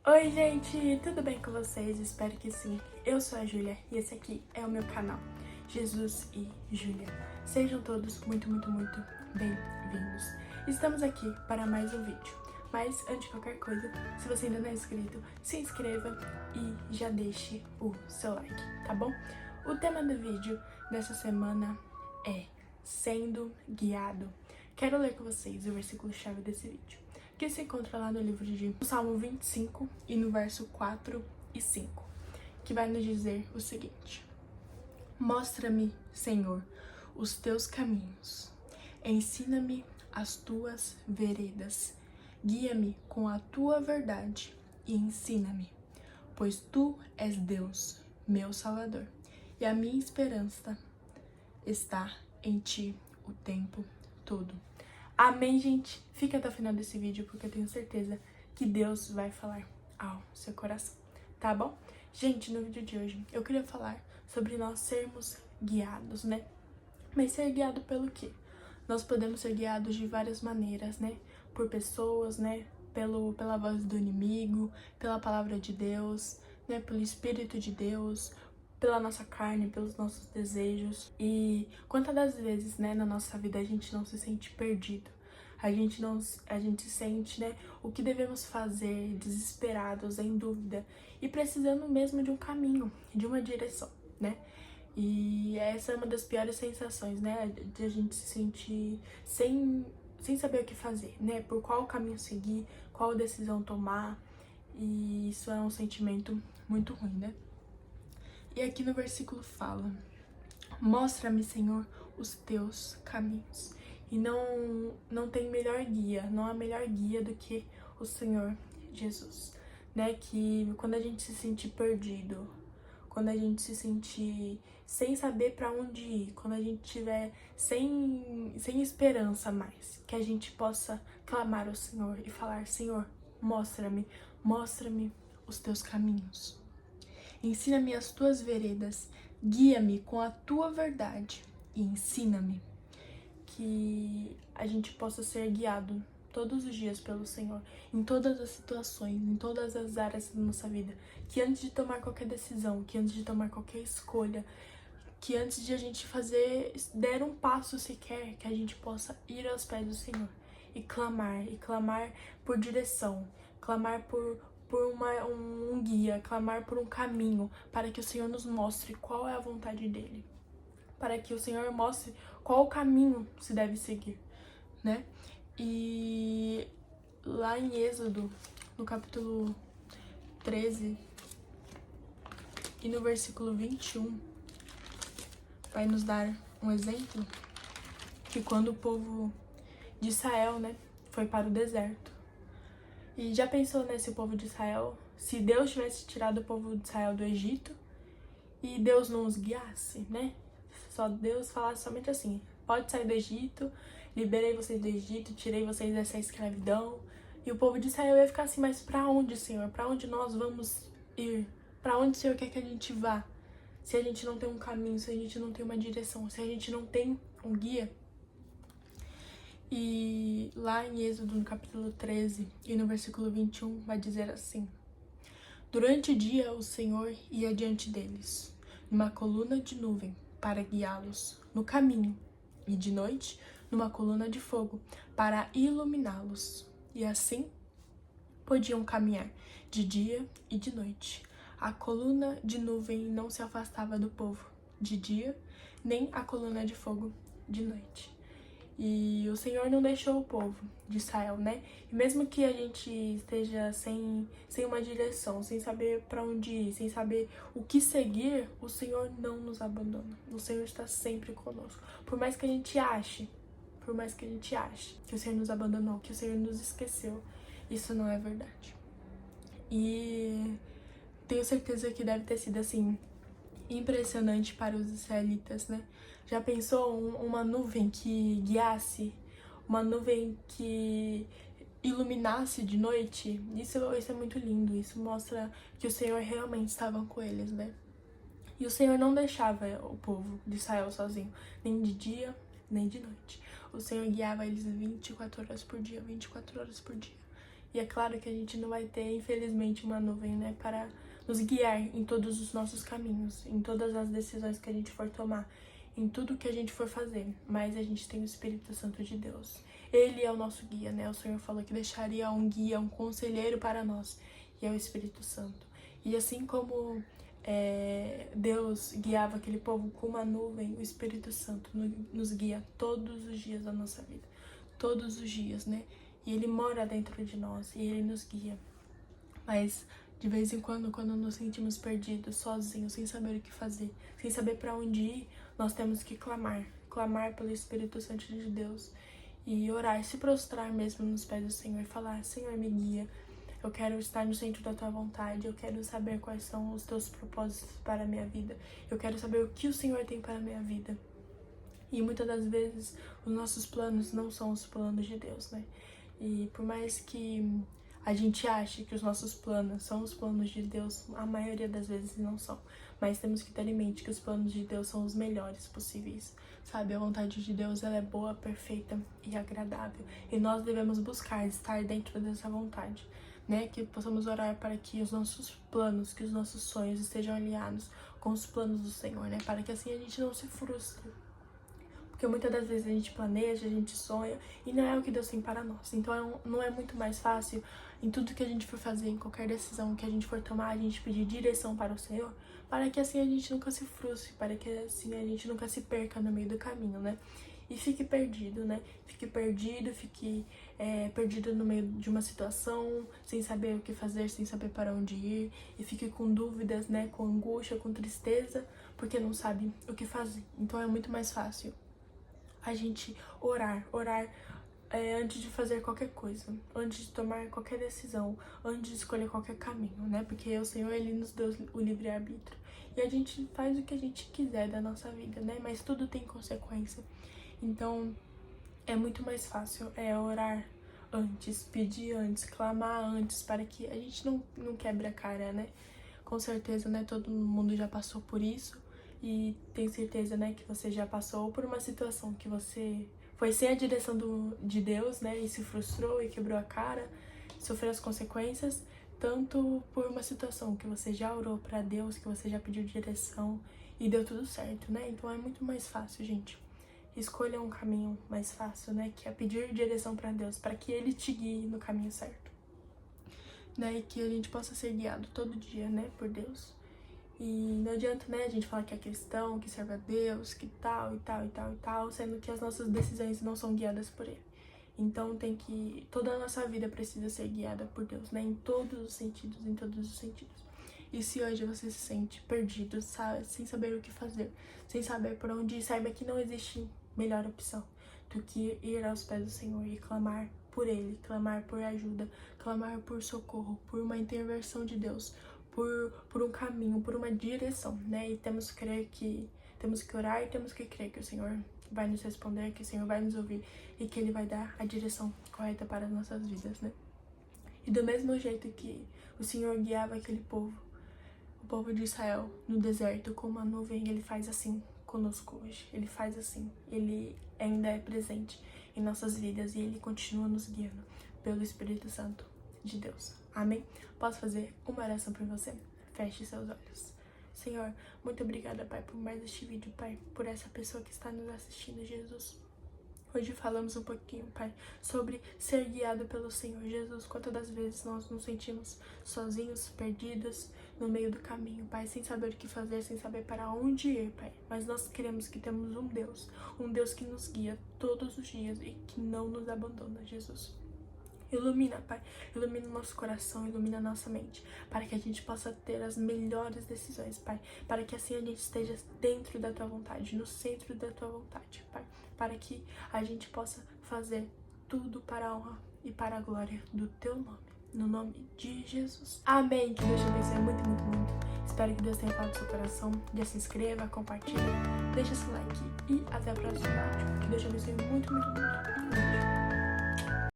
Oi gente, tudo bem com vocês? Espero que sim. Eu sou a Júlia e esse aqui é o meu canal, Jesus e Júlia. Sejam todos muito bem-vindos. Estamos aqui para mais um vídeo, mas antes de qualquer coisa, se você ainda não é inscrito, se inscreva e já deixe o seu like, tá bom? O tema do vídeo dessa semana é Sendo Guiado. Quero ler com vocês o versículo-chave desse vídeo, que se encontra lá no livro de Salmo 25 e no verso 4 e 5, que vai nos dizer o seguinte: Mostra-me, Senhor, os teus caminhos, ensina-me as tuas veredas, guia-me com a tua verdade e ensina-me, pois tu és Deus, meu Salvador, e a minha esperança está em ti o tempo todo. Amém, gente? Fica até o final desse vídeo porque eu tenho certeza que Deus vai falar ao seu coração, tá bom? Gente, no vídeo de hoje eu queria falar sobre nós sermos guiados, né? Mas ser guiado pelo quê? Nós podemos ser guiados de várias maneiras, né? Por pessoas, né? Pela voz do inimigo, pela palavra de Deus, né? Pelo Espírito de Deus, pela nossa carne, pelos nossos desejos. E quantas das vezes, né, na nossa vida a gente não se sente perdido, a gente sente, né, o que devemos fazer, desesperados, em dúvida e precisando mesmo de um caminho, de uma direção, né? E essa é uma das piores sensações, né, de a gente se sentir sem saber o que fazer, né, por qual caminho seguir, qual decisão tomar, e isso é um sentimento muito ruim, né? E aqui no versículo fala: Mostra-me, Senhor, os teus caminhos. E não tem melhor guia, não há melhor guia do que o Senhor Jesus, né? Que quando a gente se sentir perdido, quando a gente se sentir sem saber para onde ir, quando a gente tiver sem esperança mais, que a gente possa clamar ao Senhor e falar: Senhor, mostra-me os teus caminhos. Ensina-me as tuas veredas, guia-me com a tua verdade e ensina-me. Que a gente possa ser guiado todos os dias pelo Senhor, em todas as situações, em todas as áreas da nossa vida. Que antes de tomar qualquer decisão, que antes de tomar qualquer escolha, que antes de a gente der um passo sequer, que a gente possa ir aos pés do Senhor e clamar por direção, clamar por um guia, clamar por um caminho, para que o Senhor nos mostre qual é a vontade dele, para que o Senhor mostre qual o caminho se deve seguir, né? E lá em Êxodo, no capítulo 13 e no versículo 21, vai nos dar um exemplo que quando o povo de Israel, né, foi para o deserto. E já pensou, né, se o povo de Israel, se Deus tivesse tirado o povo de Israel do Egito e Deus não os guiasse, né? Só Deus falasse somente assim: pode sair do Egito, liberei vocês do Egito, tirei vocês dessa escravidão. E o povo de Israel ia ficar assim: mas pra onde, Senhor? Pra onde nós vamos ir? Pra onde o Senhor quer que a gente vá? Se a gente não tem um caminho, se a gente não tem uma direção, se a gente não tem um guia. E lá em Êxodo, no capítulo 13 e no versículo 21, vai dizer assim: Durante o dia o Senhor ia diante deles, numa coluna de nuvem, para guiá-los no caminho, e de noite, numa coluna de fogo, para iluminá-los. E assim podiam caminhar de dia e de noite. A coluna de nuvem não se afastava do povo de dia, nem a coluna de fogo de noite. E o Senhor não deixou o povo de Israel, né? E mesmo que a gente esteja sem uma direção, sem saber para onde ir, sem saber o que seguir, o Senhor não nos abandona. O Senhor está sempre conosco. Por mais que a gente ache que o Senhor nos abandonou, que o Senhor nos esqueceu, isso não é verdade. E tenho certeza que deve ter sido assim impressionante para os israelitas, né? Já pensou uma nuvem que guiasse, uma nuvem que iluminasse de noite? Isso é muito lindo, isso mostra que o Senhor realmente estava com eles, né? E o Senhor não deixava o povo de Israel sozinho, nem de dia, nem de noite. O Senhor guiava eles 24 horas por dia, 24 horas por dia. E é claro que a gente não vai ter, infelizmente, uma nuvem, né, para nos guiar em todos os nossos caminhos, em todas as decisões que a gente for tomar, em tudo que a gente for fazer. Mas a gente tem o Espírito Santo de Deus. Ele é o nosso guia, né? O Senhor falou que deixaria um guia, um conselheiro para nós, e é o Espírito Santo. E assim como Deus guiava aquele povo com uma nuvem, o Espírito Santo nos guia todos os dias da nossa vida. Todos os dias, né? E Ele mora dentro de nós e Ele nos guia. Mas de vez em quando nos sentimos perdidos, sozinhos, sem saber o que fazer, sem saber para onde ir, nós temos que clamar pelo Espírito Santo de Deus e orar, se prostrar mesmo nos pés do Senhor e falar: Senhor, me guia. Eu quero estar no centro da tua vontade, eu quero saber quais são os teus propósitos para a minha vida, eu quero saber o que o Senhor tem para a minha vida. E muitas das vezes os nossos planos não são os planos de Deus, né? E por mais que a gente ache que os nossos planos são os planos de Deus, a maioria das vezes não são. Mas temos que ter em mente que os planos de Deus são os melhores possíveis, sabe? A vontade de Deus, ela é boa, perfeita e agradável. E nós devemos buscar estar dentro dessa vontade, né? Que possamos orar para que os nossos planos, que os nossos sonhos estejam alinhados com os planos do Senhor, né? Para que assim a gente não se frustre. Porque muitas das vezes a gente planeja, a gente sonha e não é o que Deus tem para nós. Então não é muito mais fácil em tudo que a gente for fazer, em qualquer decisão que a gente for tomar, a gente pedir direção para o Senhor, para que assim a gente nunca se frustre, para que assim a gente nunca se perca no meio do caminho, né? E fique perdido, né? Fique perdido no meio de uma situação, sem saber o que fazer, sem saber para onde ir, e fique com dúvidas, né? Com angústia, com tristeza, porque não sabe o que fazer. Então é muito mais fácil a gente orar antes de fazer qualquer coisa, antes de tomar qualquer decisão, antes de escolher qualquer caminho, né? Porque o Senhor, Ele nos deu o livre-arbítrio. E a gente faz o que a gente quiser da nossa vida, né? Mas tudo tem consequência. Então, é muito mais fácil orar antes, pedir antes, clamar antes, para que a gente não quebre a cara, né? Com certeza, né? Todo mundo já passou por isso. E tenho certeza, né, que você já passou por uma situação que você foi sem a direção de Deus, né, e se frustrou e quebrou a cara, sofreu as consequências, tanto por uma situação que você já orou para Deus, que você já pediu direção e deu tudo certo, né? Então é muito mais fácil, gente. Escolha um caminho mais fácil, né, que é pedir direção para Deus, para que Ele te guie no caminho certo, né, e que a gente possa ser guiado todo dia, né, por Deus. E não adianta, né, a gente falar que é cristão, que serve a Deus, que tal e tal e tal e tal, sendo que as nossas decisões não são guiadas por Ele. Então toda a nossa vida precisa ser guiada por Deus, né, em todos os sentidos, em todos os sentidos. E se hoje você se sente perdido, sabe, sem saber o que fazer, sem saber por onde ir, saiba que não existe melhor opção do que ir aos pés do Senhor e clamar por Ele, clamar por ajuda, clamar por socorro, por uma intervenção de Deus, por um caminho, por uma direção, né? E temos que orar e temos que crer que o Senhor vai nos responder, que o Senhor vai nos ouvir e que Ele vai dar a direção correta para as nossas vidas, né? E do mesmo jeito que o Senhor guiava aquele povo, o povo de Israel, no deserto com uma nuvem, Ele faz assim conosco hoje. Ele faz assim. Ele ainda é presente em nossas vidas e Ele continua nos guiando pelo Espírito Santo de Deus. Amém? Posso fazer uma oração por você? Feche seus olhos. Senhor, muito obrigada, Pai, por mais este vídeo, Pai, por essa pessoa que está nos assistindo, Jesus. Hoje falamos um pouquinho, Pai, sobre ser guiado pelo Senhor. Jesus, quantas das vezes nós nos sentimos sozinhos, perdidos, no meio do caminho, Pai, sem saber o que fazer, sem saber para onde ir, Pai. Mas nós queremos que temos um Deus que nos guia todos os dias e que não nos abandona, Jesus. Ilumina, Pai, ilumina o nosso coração, ilumina a nossa mente, para que a gente possa ter as melhores decisões, Pai, para que assim a gente esteja dentro da Tua vontade, no centro da Tua vontade, Pai, para que a gente possa fazer tudo para a honra e para a glória do Teu nome, no nome de Jesus. Amém, que Deus te abençoe muito, muito, muito. Espero que Deus tenha falado do seu coração. Já se inscreva, compartilhe, deixa seu like e até o próximo vídeo. Que Deus te abençoe muito, muito, muito.